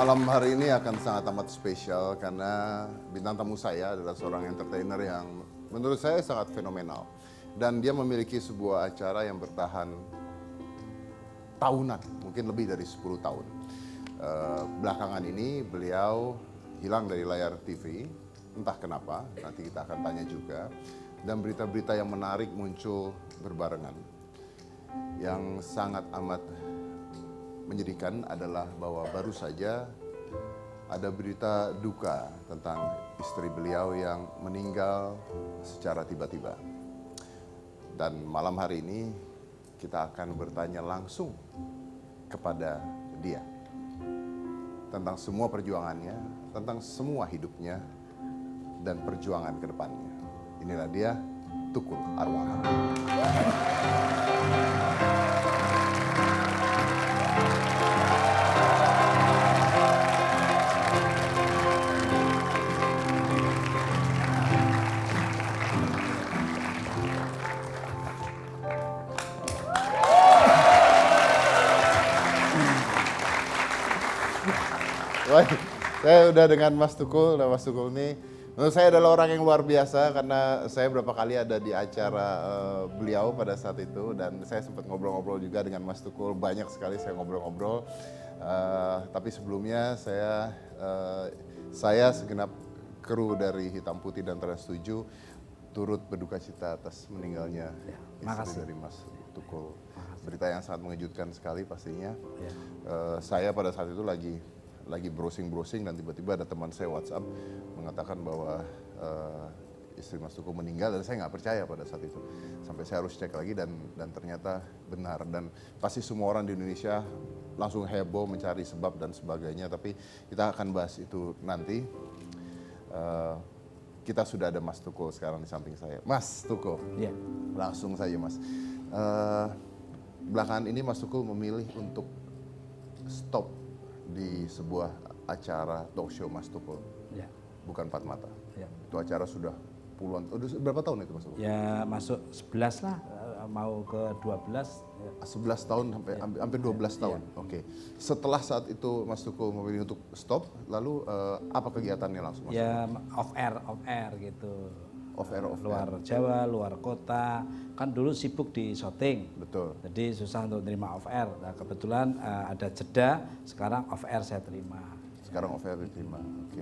Malam hari ini akan sangat amat spesial karena bintang tamu saya adalah seorang entertainer yang menurut saya sangat fenomenal. Dan dia memiliki sebuah acara yang bertahan tahunan, mungkin lebih dari 10 tahun. Belakangan ini beliau hilang dari layar TV, entah kenapa, nanti kita akan tanya juga. Dan berita-berita yang menarik muncul berbarengan. Yang sangat amat menyedihkan adalah bahwa baru saja ada berita duka tentang istri beliau yang meninggal secara tiba-tiba. Dan malam hari ini kita akan bertanya langsung kepada dia tentang semua perjuangannya, tentang semua hidupnya, dan perjuangan ke depannya. Inilah dia, Tukul Arwana. Baik, saya udah dengan Mas Tukul. Nah, Mas Tukul ini menurut saya adalah orang yang luar biasa karena saya beberapa kali ada di acara beliau pada saat itu dan saya sempat ngobrol-ngobrol juga dengan Mas Tukul, banyak sekali saya ngobrol-ngobrol. Tapi sebelumnya saya segenap kru dari Hitam Putih dan Trans 7 turut berduka cita atas meninggalnya istri dari Mas Tukul. Berita yang sangat mengejutkan sekali pastinya. Saya pada saat itu lagi browsing dan tiba-tiba ada teman saya WhatsApp mengatakan bahwa istri Mas Tukul meninggal dan saya nggak percaya pada saat itu. Sampai saya harus cek lagi dan ternyata benar. Dan pasti semua orang di Indonesia langsung heboh mencari sebab dan sebagainya. Tapi kita akan bahas itu nanti. Kita sudah ada Mas Tukul sekarang di samping saya. Mas Tukul, langsung saja Mas. Belakangan ini Mas Tukul memilih untuk stop di sebuah acara talk show Mas Tukul, bukan Empat Mata. Itu acara sudah puluhan, berapa tahun itu Mas Tukul? Ya masuk 11 lah, mau ke 12. 11 tahun sampai hampir 12 tahun. Oke. Setelah saat itu Mas Tukul memilih untuk stop, lalu apa kegiatannya langsung Mas? Ya off air gitu. Off air. Luar Jawa, luar kota. Kan dulu sibuk di syuting. Betul. Jadi susah untuk terima off air. Nah, kebetulan ada jeda, sekarang off air saya terima. Sekarang off air diterima. Oke.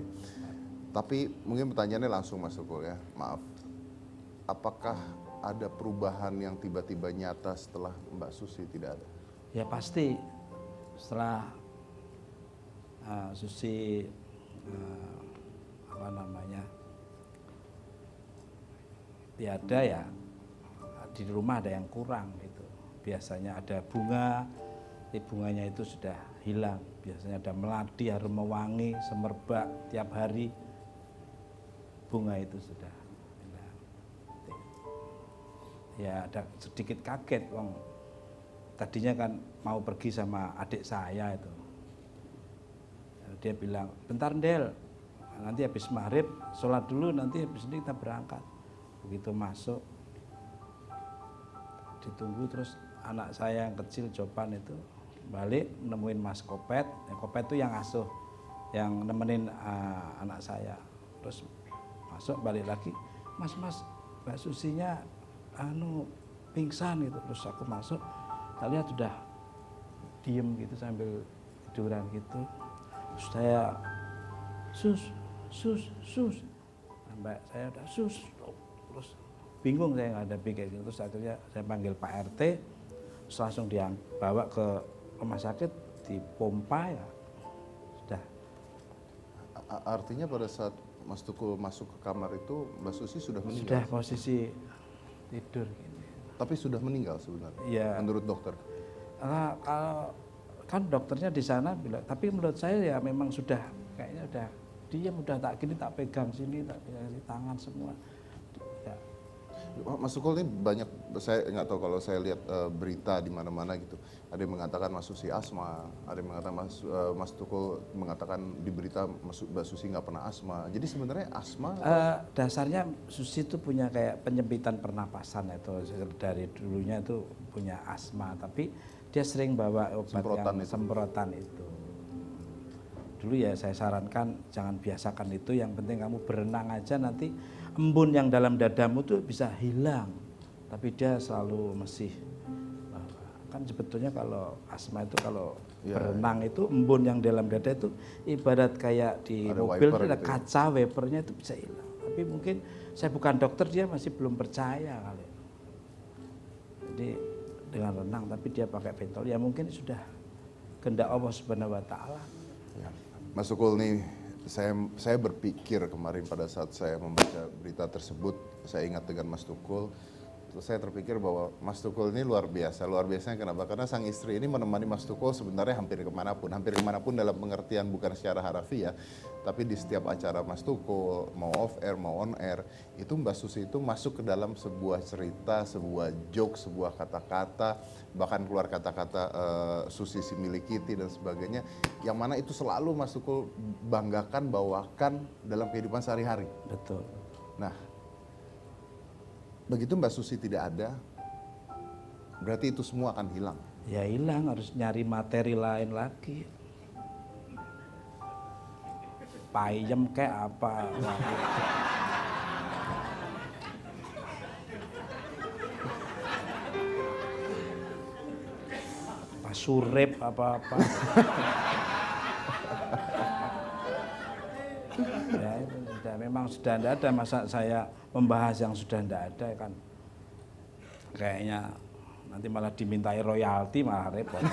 Tapi mungkin pertanyaannya langsung Mas Tukul ya. Maaf. Apakah ada perubahan yang tiba-tiba nyata setelah Mbak Susi tidak ada? Ya pasti. Setelah Susi tiada ya, di rumah ada yang kurang gitu. Biasanya ada bunga, bunganya itu sudah hilang. Biasanya ada melati, harum mewangi, semerbak tiap hari, bunga itu sudah hilang. Ya ada sedikit kaget, Wong. Tadinya kan mau pergi sama adik saya itu. Dia bilang, bentar Del, nanti habis maghrib, sholat dulu, nanti habis ini kita berangkat. Begitu masuk, ditunggu terus anak saya yang kecil Jopan itu balik nemuin Mas Kopet. Kopet itu yang asuh, yang nemenin anak saya. Terus masuk balik lagi, Mas Mbak Susinya pingsan gitu. Terus aku masuk, saya lihat sudah diem gitu sambil tiduran gitu. Terus saya sus sampai saya udah terus bingung, saya nggak ada pikir gitu. Terus akhirnya saya panggil Pak RT, terus langsung bawa ke rumah sakit, dipompa ya sudah. Artinya pada saat Mas Tukul masuk ke kamar itu Mbak Susi sudah meninggal? Sudah posisi tidur gini. Tapi sudah meninggal sebenarnya? Ya. Menurut dokter? Kalau kan dokternya di sana bilang, tapi menurut saya ya memang sudah kayaknya udah diam, udah tak gini, tak pegang sini, tak pegang di tangan semua. Ya. Mas Tukul ini banyak, saya nggak tahu kalau saya lihat berita di mana-mana gitu. Ada yang mengatakan Mas Susi asma, ada yang mengatakan Mas Tukul mengatakan di berita Mbak Susi nggak pernah asma. Jadi sebenarnya asma? Dasarnya Susi itu punya kayak penyempitan pernapasan itu dari dulunya itu punya asma, tapi dia sering bawa obat semprotan itu. dulu ya saya sarankan jangan biasakan itu, yang penting kamu berenang aja, nanti embun yang dalam dadamu tuh bisa hilang. Tapi dia selalu masih, kan sebetulnya kalau asma itu kalau berenang itu embun yang dalam dada itu ibarat kayak di Ada mobil wiper itu ada gitu ya? kaca, wipernya itu bisa hilang. Tapi mungkin saya bukan dokter, dia masih belum percaya kali. Jadi dengan renang tapi dia pakai bentol, ya mungkin sudah kehendak Allah Subhanahu wa taala. Ya. Mas Tukul nih, saya berpikir kemarin pada saat saya membaca berita tersebut, saya ingat dengan Mas Tukul. Terus saya terpikir bahwa Mas Tukul ini luar biasa. Luar biasanya kenapa? Karena sang istri ini menemani Mas Tukul sebenarnya hampir kemanapun dalam pengertian bukan secara harafiah, tapi di setiap acara Mas Tukul, mau off air, mau on air, itu Mbak Susi itu masuk ke dalam sebuah cerita, sebuah joke, sebuah kata-kata, bahkan keluar kata-kata Susi si milik Kitty dan sebagainya, yang mana itu selalu Mas Tukul banggakan, bawakan dalam kehidupan sehari-hari. Betul. Nah, begitu Mbak Susi tidak ada, berarti itu semua akan hilang. Ya hilang, harus nyari materi lain lagi. Payem kayak apa. Apa surip apa-apa. Ya itu sudah, memang sudah tidak ada, masa saya membahas yang sudah tidak ada kan. Kayaknya nanti malah dimintai royalti, malah repot.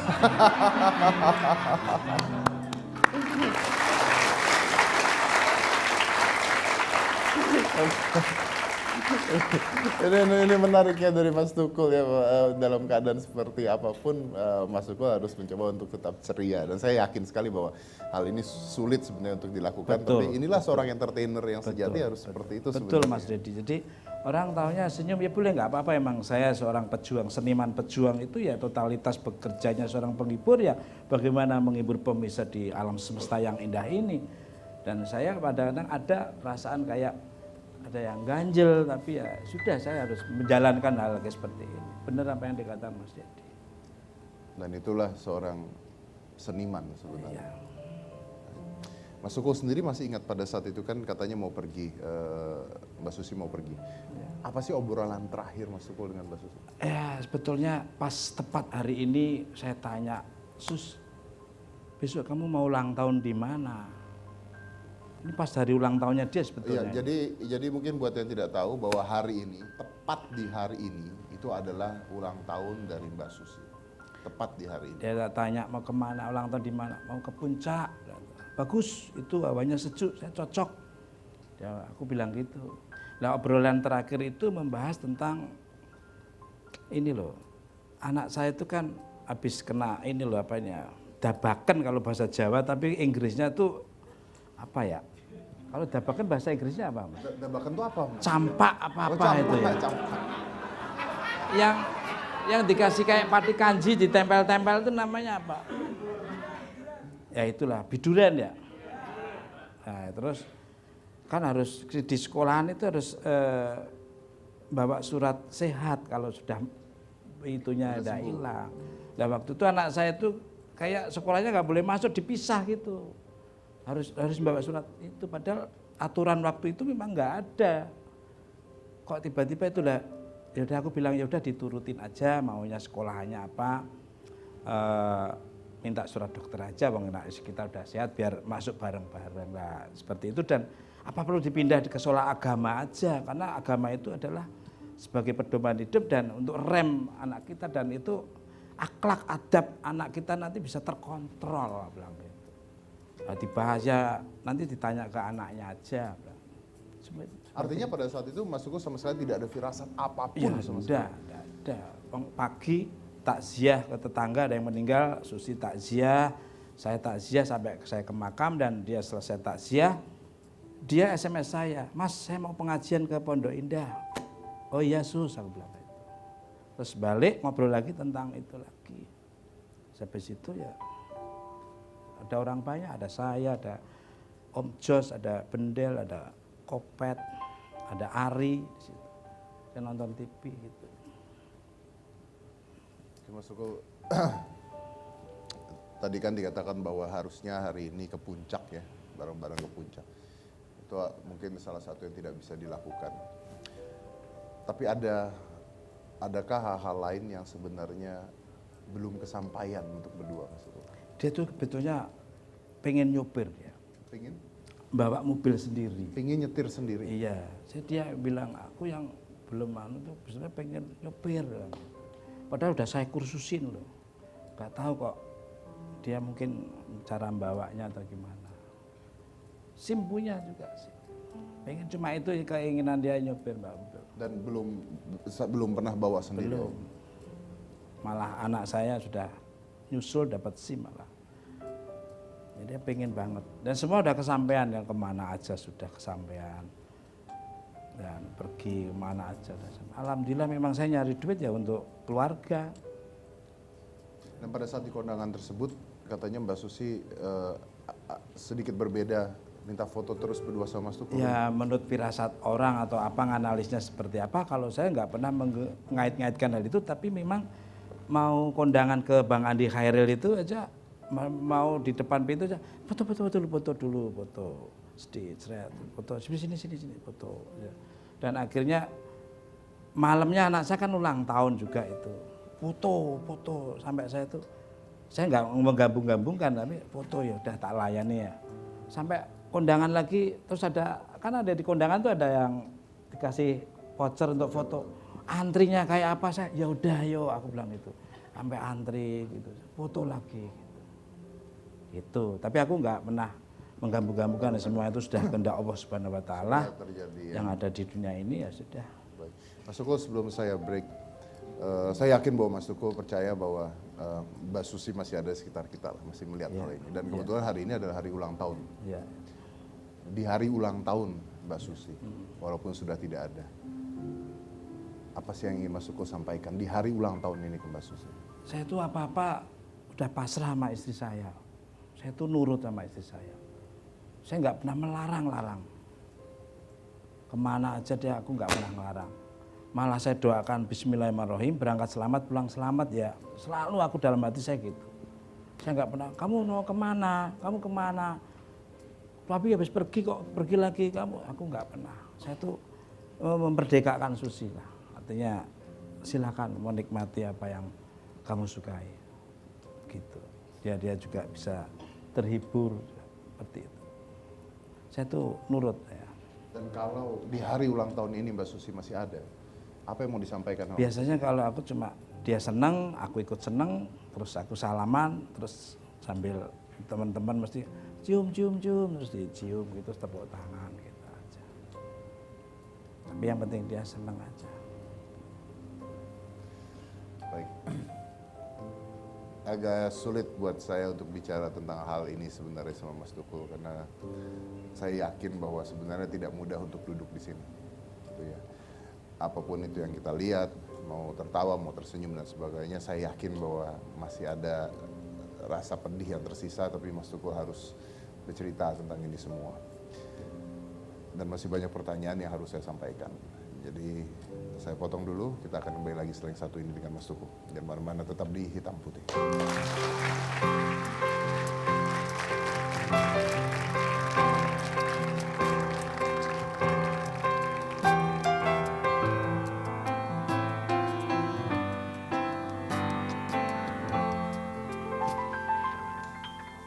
Ini menariknya dari Mas Tukul ya, dalam keadaan seperti apapun Mas Tukul harus mencoba untuk tetap ceria, dan saya yakin sekali bahwa hal ini sulit sebenarnya untuk dilakukan. Betul, Tapi inilah seorang entertainer yang sejati harus seperti itu Betul sebenarnya. Mas Dedi. Jadi orang tahunya senyum, ya boleh nggak apa-apa. Emang saya seorang pejuang, seniman pejuang itu ya totalitas bekerjanya seorang penghibur, ya bagaimana menghibur pemirsa di alam semesta yang indah ini. Dan saya kadang-kadang ada perasaan kayak ada yang ganjel, tapi ya sudah, saya harus menjalankan hal kayak seperti ini. Benar apa yang dikatakan Mas Dedi. Dan itulah seorang seniman sebenarnya. Ya. Mas Tukul sendiri masih ingat pada saat itu kan katanya mau pergi, Mbak Susi mau pergi. Apa sih obrolan terakhir Mas Tukul dengan Mbak Susi? Ya sebetulnya pas tepat hari ini saya tanya, Sus, besok kamu mau ulang tahun di mana? Ini pas hari ulang tahunnya dia sebetulnya. Iya, jadi mungkin buat yang tidak tahu bahwa hari ini, tepat di hari ini, itu adalah ulang tahun dari Mbak Susi. Tepat di hari ini. Dia tanya mau kemana, ulang tahun di mana? Mau ke puncak. Bagus, itu hawanya sejuk, saya cocok. Ya, aku bilang gitu. Nah obrolan terakhir itu membahas tentang ini loh. Anak saya itu kan habis kena ini loh, apa ini ya, dabakan kalau bahasa Jawa, tapi Inggrisnya tuh apa ya? Kalau dabakan bahasa Inggrisnya apa, Mas? Dabakan itu apa? Mas? Campak apa-apa campak, itu ya. campak. Yang dikasih kayak pati kanji ditempel-tempel itu namanya apa? Ya itulah biduran ya. Nah, terus kan harus di sekolahan itu harus bawa surat sehat kalau sudah itunya udah hilang. Nah waktu itu anak saya itu kayak sekolahnya nggak boleh masuk, dipisah gitu. Harus bawa surat itu, padahal aturan waktu itu memang nggak ada. Kok tiba-tiba itu lah, ya udah aku bilang ya udah diturutin aja maunya sekolahannya apa, minta surat dokter aja, bang, kita udah sehat biar masuk bareng-bareng lah seperti itu. Dan apa perlu dipindah ke sekolah agama aja, karena agama itu adalah sebagai pedoman hidup dan untuk rem anak kita, dan itu akhlak adab anak kita nanti bisa terkontrol, bilang gitu. Nah, dibahas ya, nanti ditanya ke anaknya aja. Artinya pada saat itu Mas Tukul sama sekali tidak ada firasat apapun Ya, sama sudah, tidak ada. Pagi takziah ke tetangga ada yang meninggal, Susi takziah, saya takziah sampai saya ke makam, dan dia selesai takziah, dia SMS saya, Mas saya mau pengajian ke Pondok Indah. Oh iya Sus, aku bilang itu. Terus balik ngobrol lagi tentang itu lagi. Sampai situ ya ada orang banyak, ada saya, ada Om Jos, ada Bendel, ada Kopet, ada Ari di situ. Saya nonton TV gitu. Mas Tukul, tadi kan dikatakan bahwa harusnya hari ini ke puncak ya, bareng-bareng ke puncak. Itu mungkin salah satu yang tidak bisa dilakukan. Tapi adakah hal-hal lain yang sebenarnya belum kesampaian untuk berdua, Mas Tukul? Dia tuh sebetulnya pengen nyopir ya, Pengen? bawa mobil sendiri. Pengen nyetir sendiri? Iya, jadi dia bilang aku yang belum anu tuh sebenarnya pengen nyopir. Padahal udah saya kursusin loh, nggak tahu kok dia mungkin cara bawanya atau gimana. SIM punya juga sih, pengen cuma itu keinginan dia nyopir Mbak mobil. Dan belum pernah bawa sendiri? Belum, malah anak saya sudah nyusul dapat SIM malah. Jadi dia pengen banget. Dan semua udah kesampaian, yang kemana aja sudah kesampaian. Dan pergi kemana aja. Alhamdulillah memang saya nyari duit ya untuk keluarga. Dan pada saat di kondangan tersebut, katanya Mbak Susi sedikit berbeda, minta foto terus berdua sama Mas Tukul. Ya menurut firasat orang atau apa, analisnya seperti apa, kalau saya nggak pernah mengait-ngaitkan hal itu, tapi memang mau kondangan ke Bang Andi Khairil itu aja, mau di depan pintu aja, foto dulu, sedikit, foto, sini, foto. Ya. Dan akhirnya malamnya anak saya kan ulang tahun juga itu, foto, sampai saya nggak menggabung-gabungkan, tapi foto ya udah tak layani ya. Sampai kondangan lagi, terus kan ada di kondangan tuh ada yang dikasih voucher untuk foto. Antrinya kayak apa, saya ya udah yo, aku bilang itu. Sampai antri gitu, foto lagi. Gitu. Tapi aku nggak pernah menggabung-gabungkan, semua itu sudah kehendak Allah Subhanahu wa taala. Yang ada di dunia ini ya sudah. Baik. Mas Tukul, sebelum saya break, saya yakin bahwa Mas Tukul percaya bahwa Mbak Susi masih ada di sekitar kita lah, masih melihat hal ini. Dan kebetulan hari ini adalah hari ulang tahun. Ya. Di hari ulang tahun Mbak Susi, walaupun sudah tidak ada, apa sih yang ingin Mas Tukul sampaikan di hari ulang tahun ini ke Mbak Susi? Saya tuh apa-apa udah pasrah sama istri saya. Saya tuh nurut sama istri saya. Saya nggak pernah melarang-larang. Kemana aja dia aku nggak pernah melarang. Malah saya doakan Bismillahirrahmanirrahim, berangkat selamat, pulang selamat ya. Selalu aku dalam hati saya gitu. Saya nggak pernah, kamu mau kemana? Kamu kemana? Tapi habis pergi kok, pergi lagi kamu. Aku nggak pernah. Saya tuh memperdekakan Susi lah. Artinya silakan menikmati apa yang kamu sukai. Gitu. Dia juga bisa terhibur seperti itu. Saya tuh nurut ya. Dan kalau di hari ulang tahun ini Mbak Susi masih ada, apa yang mau disampaikan? Biasanya kalau aku cuma dia senang, aku ikut senang, terus aku salaman, terus sambil teman-teman mesti cium, terus dicium gitu, tepuk tangan gitu aja. Tapi yang penting dia senang aja. Baik. Agak sulit buat saya untuk bicara tentang hal ini sebenarnya sama Mas Tukul, karena saya yakin bahwa sebenarnya tidak mudah untuk duduk di sini. Gitu ya. Apapun itu yang kita lihat, mau tertawa, mau tersenyum dan sebagainya, saya yakin bahwa masih ada rasa pedih yang tersisa, tapi Mas Tukul harus bercerita tentang ini semua. Dan masih banyak pertanyaan yang harus saya sampaikan. Jadi saya potong dulu, kita akan kembali lagi setelah yang satu ini dengan Mas Tukul. Dan mana-mana tetap di Hitam Putih.